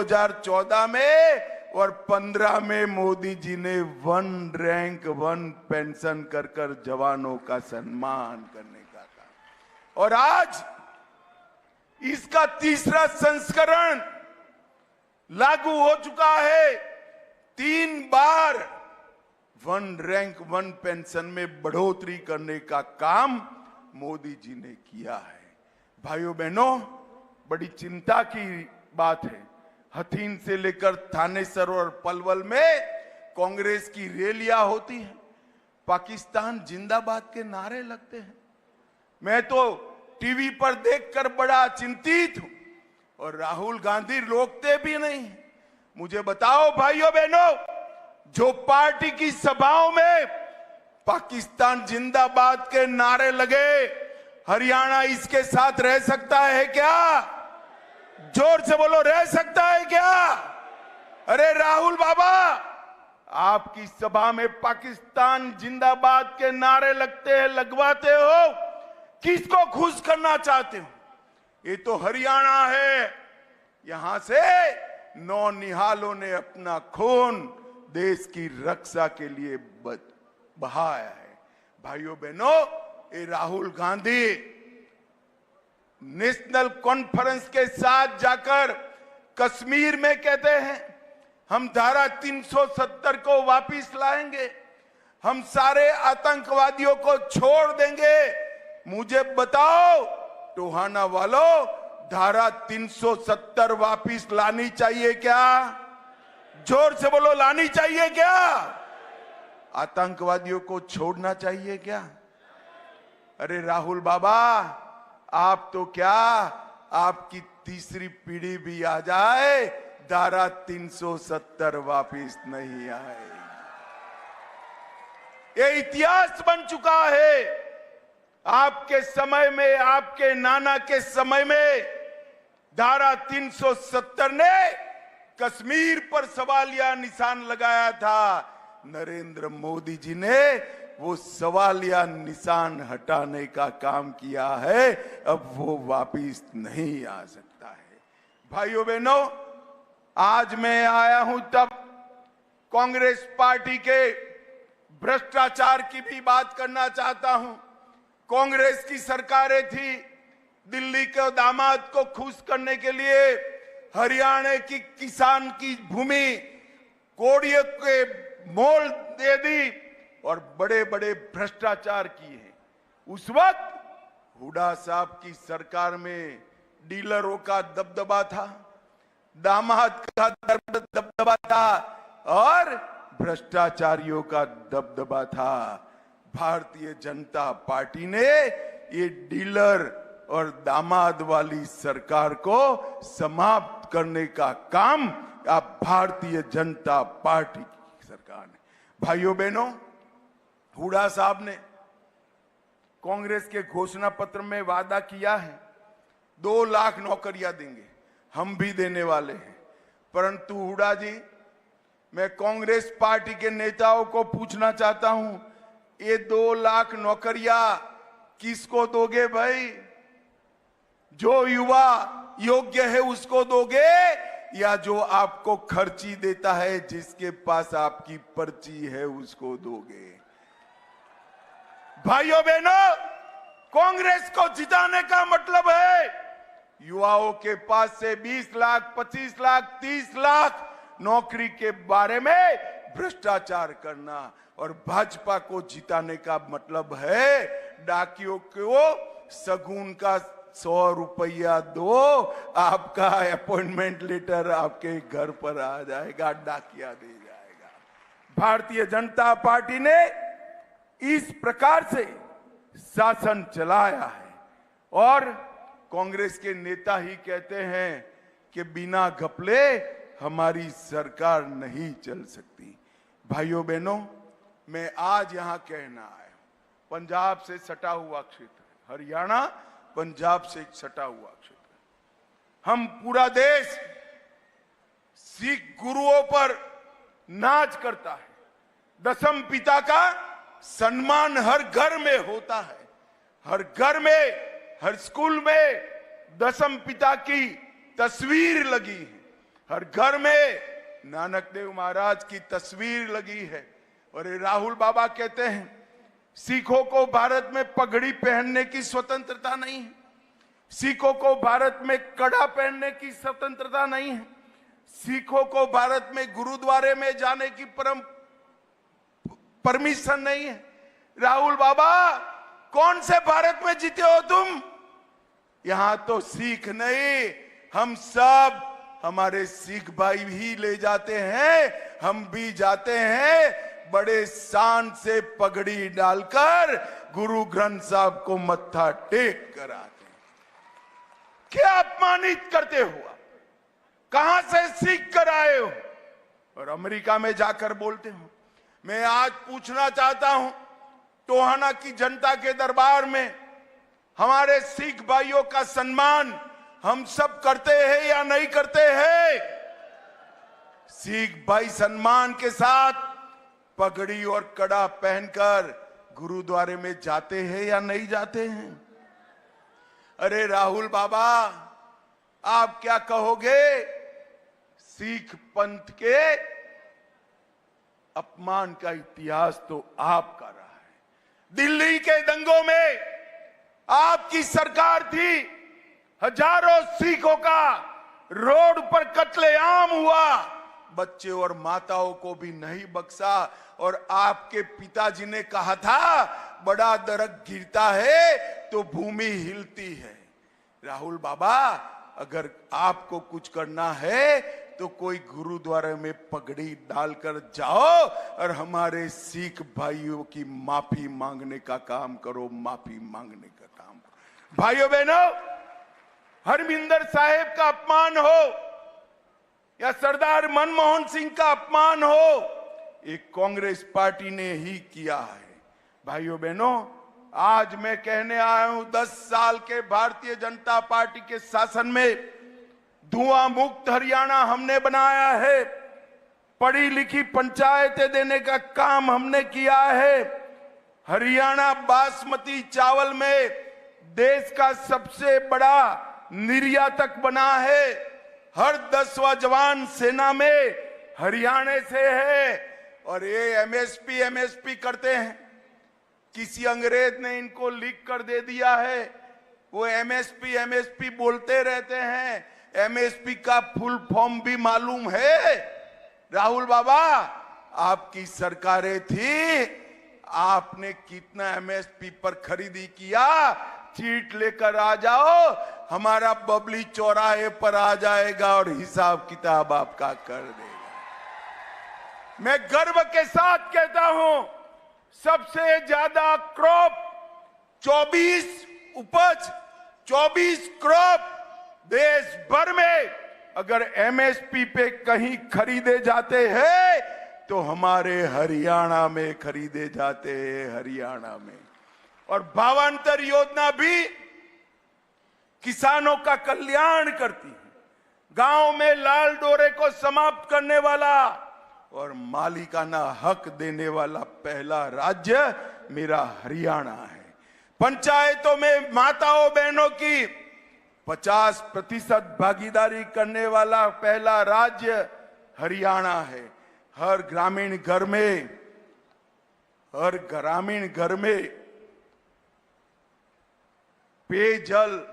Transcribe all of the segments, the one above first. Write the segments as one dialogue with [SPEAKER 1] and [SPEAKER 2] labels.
[SPEAKER 1] 2014 में और 15 में मोदी जी ने 1 रैंक 1 पेंशन कर जवानों का सम्मान करने का काम, और आज इसका तीसरा संस्करण लागू हो चुका है। 3 बार 1 रैंक 1 पेंशन में बढ़ोतरी करने का काम मोदी जी ने किया है। भाइयों बहनों, बड़ी चिंता की बात है, हथीन से लेकर थानेसर और पलवल में कांग्रेस की रैलियां होती हैं, पाकिस्तान जिंदाबाद के नारे लगते हैं। मैं तो टीवी पर देखकर बड़ा चिंतित हूं, और राहुल गांधी रोकते भी नहीं। मुझे बताओ भाइयों बहनों, जो पार्टी की सभाओं में पाकिस्तान जिंदाबाद के नारे लगे, हरियाणा इसके साथ रह सकता है क्या? जोर से बोलो, रह सकता है क्या? अरे राहुल बाबा, आपकी सभा में पाकिस्तान जिंदाबाद के नारे लगते हैं, लगवाते हो, किसको खुश करना चाहते हो? ये तो हरियाणा है, यहां से नौनिहालों ने अपना खून देश की रक्षा के लिए बहाया है। भाइयों बहनों, ये राहुल गांधी नेशनल कॉन्फ्रेंस के साथ जाकर कश्मीर में कहते हैं हम धारा 370 को वापस लाएंगे, हम सारे आतंकवादियों को छोड़ देंगे। मुझे बताओ टोहाना वालों, धारा 370 वापस लानी चाहिए क्या? जोर से बोलो, लानी चाहिए क्या? आतंकवादियों को छोड़ना चाहिए क्या? अरे राहुल बाबा, आप तो क्या, आपकी तीसरी पीढ़ी भी आ जाए, धारा 370 वापस नहीं आए। ये इतिहास बन चुका है। आपके समय में, आपके नाना के समय में धारा 370 ने कश्मीर पर सवालिया निशान लगाया था। नरेंद्र मोदी जी ने वो सवालिया निशान हटाने का काम किया है, अब वो वापिस नहीं आ सकता है। भाइयों बहनों, आज मैं आया हूं तब कांग्रेस पार्टी के भ्रष्टाचार की भी बात करना चाहता हूं। कांग्रेस की सरकारें थी, दिल्ली के दामाद को खुश करने के लिए हरियाणा की किसान की भूमि कोड़ियों के मोल दे दी और बड़े बड़े भ्रष्टाचार किए हैं। उस वक्त हुड्डा साहब की सरकार में डीलरों का दबदबा था, दामाद का दबदबा था और भ्रष्टाचारियों का दबदबा था। भारतीय जनता पार्टी ने ये डीलर और दामाद वाली सरकार को समाप्त करने का काम अब भारतीय जनता पार्टी की सरकार ने। भाइयों बहनों, हुड्डा साहब ने कांग्रेस के घोषणा पत्र में वादा किया है 2 लाख नौकरियां देंगे, हम भी देने वाले हैं। परंतु हुड्डा जी, मैं कांग्रेस पार्टी के नेताओं को पूछना चाहता हूं, ये 2 लाख नौकरियां किसको दोगे भाई? जो युवा योग्य है उसको दोगे, या जो आपको खर्ची देता है, जिसके पास आपकी पर्ची है, उसको दोगे? भाइयों बहनों, कांग्रेस को जिताने का मतलब है युवाओं के पास से 20 लाख, 25 लाख, 30 लाख नौकरी के बारे में भ्रष्टाचार करना। और भाजपा को जिताने का मतलब है डाकियों को शगुन का 100 रुपया दो, आपका अपॉइंटमेंट लेटर आपके घर पर आ जाएगा, डाकिया दे जाएगा। भारतीय जनता पार्टी ने इस प्रकार से शासन चलाया है, और कांग्रेस के नेता ही कहते हैं कि बिना घपले हमारी सरकार नहीं चल सकती। भाइयों बहनों, मैं आज यहां कहना आया हूं, पंजाब से सटा हुआ क्षेत्र, हरियाणा पंजाब से सटा हुआ क्षेत्र, हम पूरा देश सिख गुरुओं पर नाच करता है। दशम पिता का सम्मान हर घर में होता है, हर घर में, हर स्कूल में दशम पिता की तस्वीर लगी है, हर घर में नानक देव महाराज की तस्वीर लगी है। और ये राहुल बाबा कहते हैं सिखों को भारत में पगड़ी पहनने की स्वतंत्रता नहीं है, सिखों को भारत में कड़ा पहनने की स्वतंत्रता नहीं है, सिखों को भारत में गुरुद्वारे में जाने की परमिशन नहीं है। राहुल बाबा कौन से भारत में जीते हो तुम? यहां तो सिख नहीं, हम सब, हमारे सिख भाई भी ले जाते हैं, हम भी जाते हैं, बड़े शान से पगड़ी डालकर गुरु ग्रंथ साहब को मत्था टेक कर आते हैं। क्या अपमानित करते हो? कहां से सीख कर आए हो? और अमेरिका में जाकर बोलते हो। मैं आज पूछना चाहता हूं टोहाना की जनता के दरबार में, हमारे सिख भाइयों का सम्मान हम सब करते हैं या नहीं करते हैं? सिख भाई सम्मान के साथ पगड़ी और कड़ा पहनकर गुरुद्वारे में जाते हैं या नहीं जाते हैं? अरे राहुल बाबा, आप क्या कहोगे? सिख पंथ के अपमान का इतिहास तो आपका रहा है। दिल्ली के दंगों में आपकी सरकार थी, हजारों सिखों का रोड पर कत्लेआम हुआ, बच्चे और माताओं को भी नहीं बख्शा। और आपके पिताजी ने कहा था बड़ा दरख्त गिरता है तो भूमि हिलती है। राहुल बाबा, अगर आपको कुछ करना है तो कोई गुरुद्वारे में पगड़ी डालकर जाओ और हमारे सिख भाइयों की माफी मांगने का काम करो, माफी मांगने का काम करो। भाइयों बहनों, हरमिंदर साहेब का अपमान हो या सरदार मनमोहन सिंह का अपमान हो, एक कांग्रेस पार्टी ने ही किया है। भाइयों बहनों, आज मैं कहने आया हूं 10 साल के भारतीय जनता पार्टी के शासन में धुआं मुक्त हरियाणा हमने बनाया है, पढ़ी लिखी पंचायतें देने का काम हमने किया है, हरियाणा बासमती चावल में देश का सबसे बड़ा निर्यातक बना है, हर 10वां जवान सेना में हरियाणा से है। और ये एमएसपी करते हैं, किसी अंग्रेज ने इनको लीक कर दे दिया है, वो एमएसपी बोलते रहते हैं। एमएसपी का फुल फॉर्म भी मालूम है? राहुल बाबा, आपकी सरकारें थी, आपने कितना एमएसपी पर खरीदी किया? चीट लेकर आ जाओ, हमारा बबली चौराहे पर आ जाएगा और हिसाब किताब आपका कर देगा। मैं गर्व के साथ कहता हूं, सबसे ज्यादा क्रॉप 24 क्रॉप देश भर में अगर एमएसपी पे कहीं खरीदे जाते हैं तो हमारे हरियाणा में खरीदे जाते हैं, हरियाणा में। और भावांतर योजना भी किसानों का कल्याण करती है, गांव में लाल डोरे को समाप्त करने वाला और मालिकाना हक देने वाला पहला राज्य मेरा हरियाणा है। पंचायतों में माताओं बहनों की 50% भागीदारी करने वाला पहला राज्य हरियाणा है। हर ग्रामीण घर में पेयजल,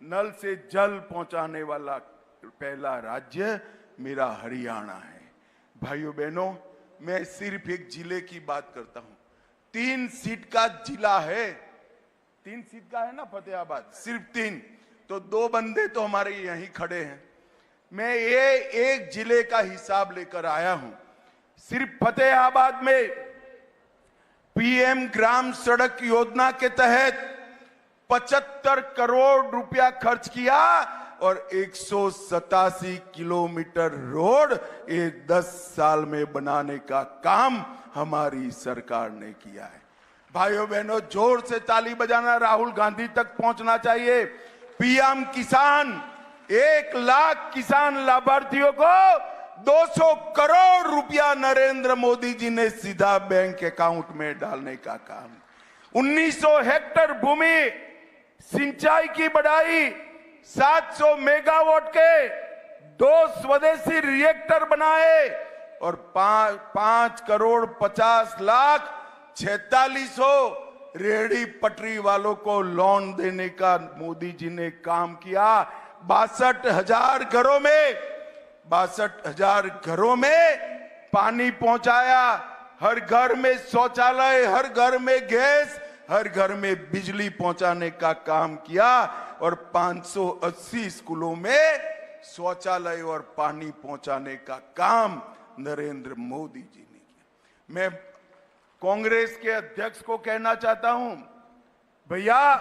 [SPEAKER 1] नल से जल पहुंचाने वाला पहला राज्य मेरा हरियाणा है। भाइयों बहनों, मैं सिर्फ एक जिले की बात करता हूं। 3 सीट का जिला है, 3 सीट का है ना फतेहाबाद, सिर्फ 3, तो 2 बंदे तो हमारे यहीं खड़े हैं। मैं ये एक जिले का हिसाब लेकर आया हूं। सिर्फ फतेहाबाद में पीएम ग्राम सड़क योजना के तहत 75 करोड़ रुपया खर्च किया और 187 किलोमीटर रोड ये 10 साल में बनाने का काम हमारी सरकार ने किया है। भाइयों बहनों, जोर से ताली बजाना, राहुल गांधी तक पहुंचना चाहिए। पीएम किसान, 1 लाख किसान लाभार्थियों को 200 करोड़ रुपया नरेंद्र मोदी जी ने सीधा बैंक अकाउंट में डालने का काम। 1900 हेक्टेयर भूमि सिंचाई की बढ़ाई, 700 मेगावाट के 2 स्वदेशी रिएक्टर बनाए और 5,50,46,46 रेहड़ी पटरी वालों को लोन देने का मोदी जी ने काम किया। 62,000 घरों में पानी पहुंचाया, हर घर में शौचालय, हर घर में गैस, हर घर में बिजली पहुंचाने का काम किया और 580 स्कूलों में शौचालय और पानी पहुंचाने का काम नरेंद्र मोदी जी ने किया। मैं कांग्रेस के अध्यक्ष को कहना चाहता हूं, भैया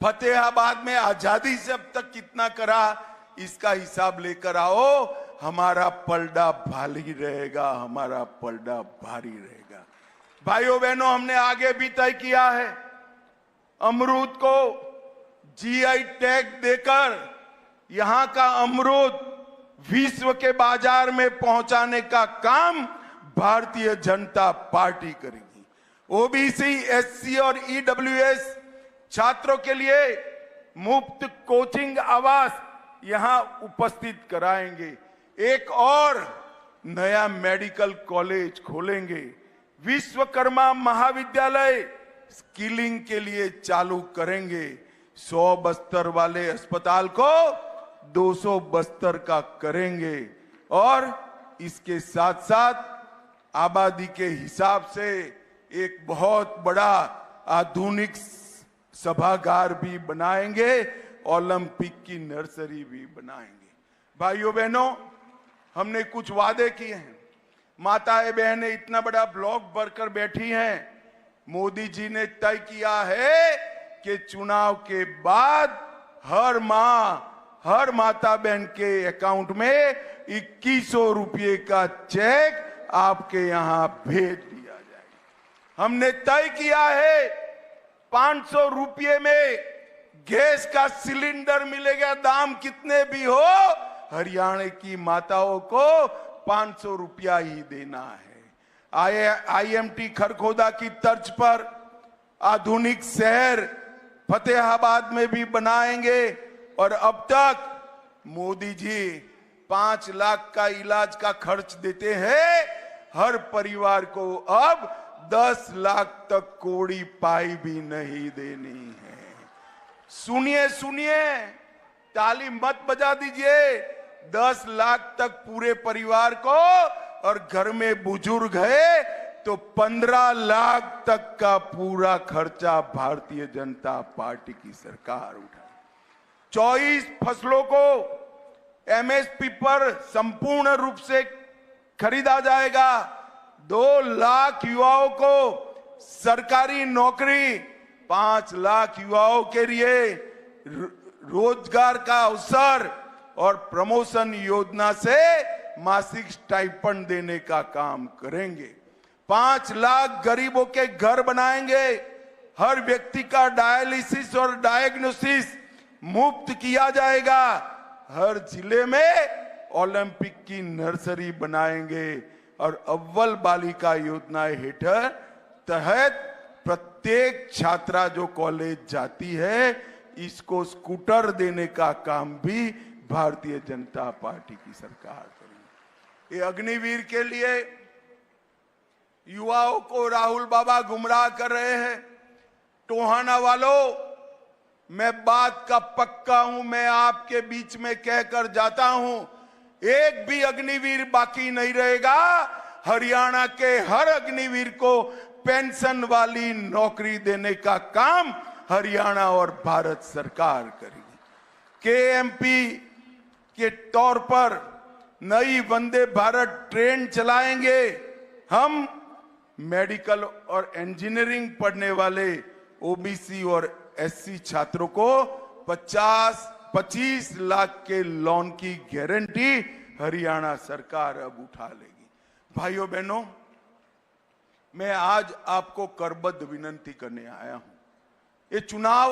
[SPEAKER 1] फतेहाबाद में आजादी से अब तक कितना करा इसका हिसाब लेकर आओ, हमारा पलड़ा भारी रहेगा, हमारा पलड़ा भारी रहेगा। भाइयों बहनों, हमने आगे भी तय किया है, अमरूद को जीआई टैग देकर यहां का अमरूद विश्व के बाजार में पहुंचाने का काम भारतीय जनता पार्टी करेगी। ओबीसी, एससी और ईडब्ल्यूएस छात्रों के लिए मुफ्त कोचिंग आवास यहां उपस्थित कराएंगे। एक और नया मेडिकल कॉलेज खोलेंगे। विश्वकर्मा महाविद्यालय स्किलिंग के लिए चालू करेंगे। 100 बस्तर वाले अस्पताल को 200 बस्तर का करेंगे और इसके साथ साथ आबादी के हिसाब से एक बहुत बड़ा आधुनिक सभागार भी बनाएंगे, ओलंपिक की नर्सरी भी बनाएंगे। भाइयों बहनों, हमने कुछ वादे किए हैं। माताएं बहनें इतना बड़ा ब्लॉक भरकर बैठी हैं। मोदी जी ने तय किया है कि चुनाव के बाद हर माह, हर माता बहन के अकाउंट में 2100 रुपये का चेक आपके यहां भेज दिया जाएगा। हमने तय किया है 500 रुपये में गैस का सिलेंडर मिलेगा, दाम कितने भी हो, हरियाणा की माताओं को 500 रुपया ही देना है। आईएमटी खरखोदा की तर्ज पर आधुनिक शहर फतेहाबाद में भी बनाएंगे और अब तक मोदी जी 5 लाख का इलाज का खर्च देते हैं, हर परिवार को अब 10 लाख तक कोड़ी पाई भी नहीं देनी है। सुनिए सुनिए, ताली मत बजा दीजिए। 10 लाख तक पूरे परिवार को, और घर में बुजुर्ग है तो 15 लाख तक का पूरा खर्चा भारतीय जनता पार्टी की सरकार उठाए। 24 फसलों को एमएसपी पर संपूर्ण रूप से खरीदा जाएगा। 2 लाख युवाओं को सरकारी नौकरी, 5 लाख युवाओं के लिए रोजगार का अवसर और प्रमोशन योजना से मासिक स्टाइपेंड देने का काम करेंगे। 5 लाख गरीबों के घर बनाएंगे। हर व्यक्ति का डायलिसिस और डायग्नोसिस मुफ्त किया जाएगा। हर जिले में ओलंपिक की नर्सरी बनाएंगे और अव्वल बालिका योजना हेठर तहत प्रत्येक छात्रा जो कॉलेज जाती है इसको स्कूटर देने का काम भी भारतीय जनता पार्टी की सरकार करेगी। ये अग्निवीर के लिए युवाओं को राहुल बाबा गुमराह कर रहे हैं। टोहाना वालों, मैं बात का पक्का हूं, मैं आपके बीच में कहकर जाता हूं, एक भी अग्निवीर बाकी नहीं रहेगा। हरियाणा के हर अग्निवीर को पेंशन वाली नौकरी देने का काम हरियाणा और भारत सरकार करेगी। केएमपी के तौर पर नई वंदे भारत ट्रेन चलाएंगे। हम मेडिकल और इंजीनियरिंग पढ़ने वाले ओबीसी और एससी छात्रों को 25 लाख के लोन की गारंटी हरियाणा सरकार अब उठा लेगी। भाइयों बहनों, मैं आज आपको करबद्ध विनंती करने आया हूं। ये चुनाव